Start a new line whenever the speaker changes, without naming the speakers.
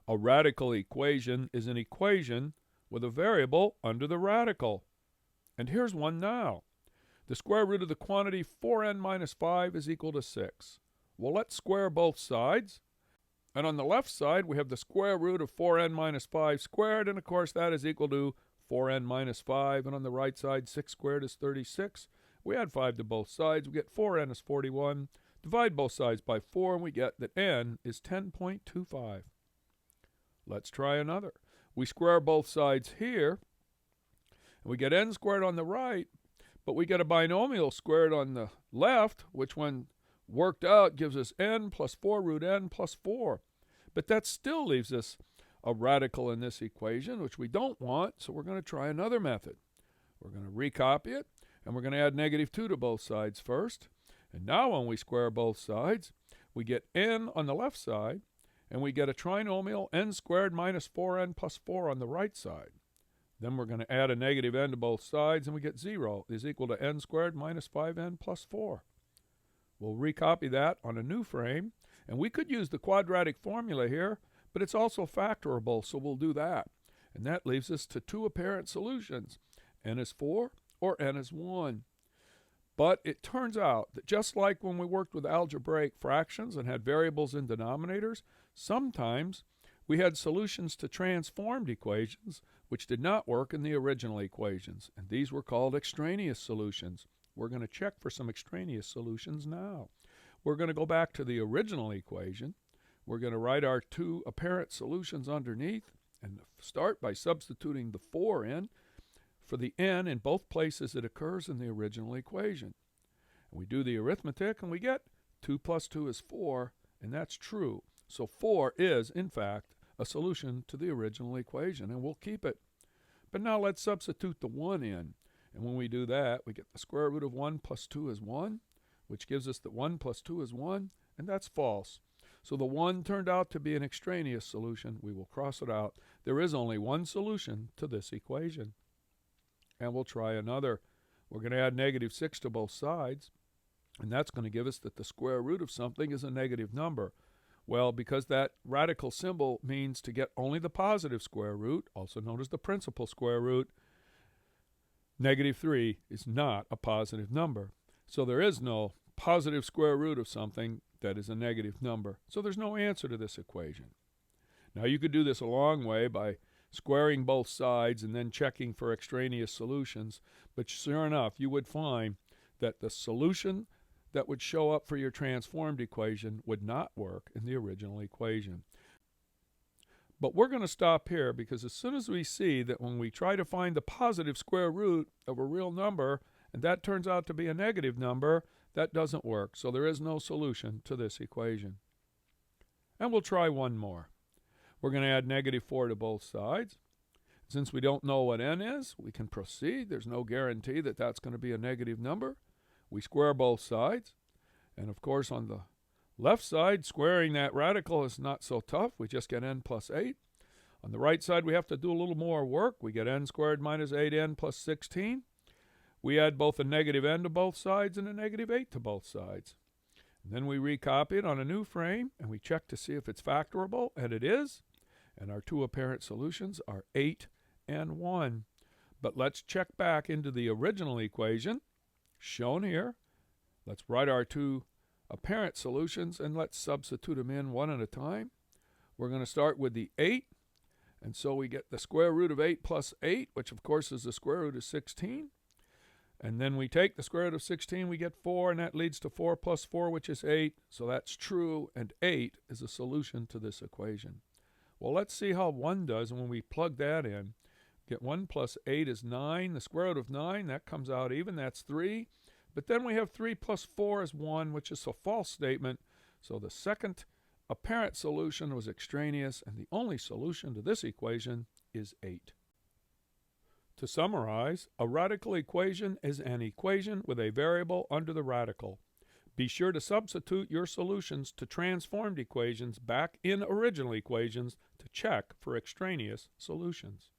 A radical equation is an equation with a variable under the radical. And here's one now. The square root of the quantity 4n minus 5 is equal to 6. Well, let's square both sides. And on the left side, we have the square root of 4n minus 5 squared, and of course that is equal to 4n minus 5. And on the right side, 6 squared is 36. We add 5 to both sides. We get 4n is 41. Divide both sides by 4, and we get that n is 10.25. Let's try another. We square both sides here, and we get n squared on the right, but we get a binomial squared on the left, which when worked out gives us n plus 4 root n plus 4. But that still leaves us a radical in this equation, which we don't want, so we're going to try another method. We're going to recopy it, and we're going to add negative 2 to both sides first. And now when we square both sides, we get n on the left side, and we get a trinomial n squared minus 4n plus 4 on the right side. Then we're going to add a negative n to both sides, and we get 0 is equal to n squared minus 5n plus 4. We'll recopy that on a new frame, and we could use the quadratic formula here, but it's also factorable, so we'll do that. And that leaves us to two apparent solutions. N is 4 or n is 1. But it turns out that just like when we worked with algebraic fractions and had variables in denominators, sometimes we had solutions to transformed equations which did not work in the original equations, and these were called extraneous solutions. We're going to check for some extraneous solutions now. We're going to go back to the original equation. We're going to write our two apparent solutions underneath and start by substituting the 4 in for the n in both places it occurs in the original equation. And we do the arithmetic and we get 2 plus 2 is 4, and that's true. So 4 is, in fact, a solution to the original equation, and we'll keep it. But now let's substitute the 1 in. And when we do that, we get the square root of 1 plus 2 is 1, which gives us that 1 plus 2 is 1, and that's false. So the 1 turned out to be an extraneous solution. We will cross it out. There is only one solution to this equation. And we'll try another. We're going to add negative 6 to both sides, and that's going to give us that the square root of something is a negative number. Well, because that radical symbol means to get only the positive square root, also known as the principal square root, negative 3 is not a positive number. So there is no positive square root of something that is a negative number. So there's no answer to this equation. Now you could do this a long way by squaring both sides and then checking for extraneous solutions, but sure enough, you would find that the solution that would show up for your transformed equation would not work in the original equation. But we're going to stop here because as soon as we see that when we try to find the positive square root of a real number, and that turns out to be a negative number, that doesn't work. So there is no solution to this equation. And we'll try one more. We're going to add negative 4 to both sides. Since we don't know what n is, we can proceed. There's no guarantee that that's going to be a negative number. We square both sides. And of course, on the left side, squaring that radical is not so tough. We just get n plus 8. On the right side, we have to do a little more work. We get n squared minus 8n plus 16. We add both a negative n to both sides and a negative 8 to both sides. And then we recopy it on a new frame, and we check to see if it's factorable, and it is. And our two apparent solutions are 8 and 1. But let's check back into the original equation, shown here. Let's write our two apparent solutions, and let's substitute them in one at a time. We're going to start with the 8, and so we get the square root of 8 plus 8, which of course is the square root of 16. And then we take the square root of 16, we get 4, and that leads to 4 plus 4, which is 8. So that's true, and 8 is a solution to this equation. Well, let's see how 1 does when we plug that in. Get 1 plus 8 is 9. The square root of 9, that comes out even. That's 3. But then we have 3 plus 4 is 1, which is a false statement. So the second apparent solution was extraneous, and the only solution to this equation is 8. To summarize, a radical equation is an equation with a variable under the radical. Be sure to substitute your solutions to transformed equations back in original equations to check for extraneous solutions.